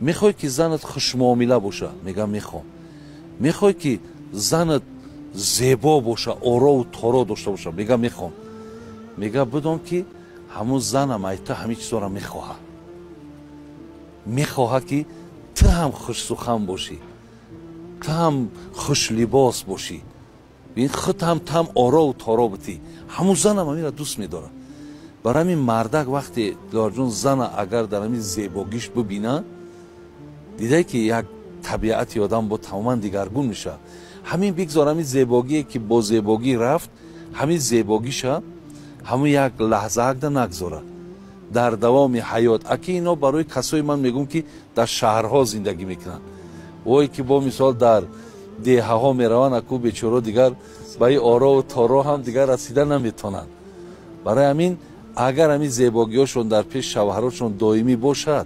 میخوای که زنت خوشمعامله باشه؟ میگم میخوام. میخوای که زنت زیبا باشه، آرا و تارا داشته باشه؟ میگم میخوام. میگه بدون که همون زنم ایتا همین چیزا را میخواه که تو هم خوش سخن باشی، تو هم خوش لباس باشی، ببین خود هم تم آرا و تارا بتی. همون زنم همین را دوست میداره. برای همین مردک وقتی لارجون زن اگر در همین زیباگیش ببینه، دیده که یک طبیعت آدم با تماما دیگرگون میشه. همین بگذار همین زیباگی که با زیباگی رفت، همین زیباگیشه همون یک لحظه حق نگذاره در دوام حیات. اکی اینا برای کسای من میگم که در شهرها زندگی میکنن، وای که با مثال در دیه ها میرون، اکو بیچاره دیگر به آرا و تارا هم دیگر رسیده نمیتونن. برای همین اگر همین زیباگیاشون در پیش شوهراشون دائمی باشد،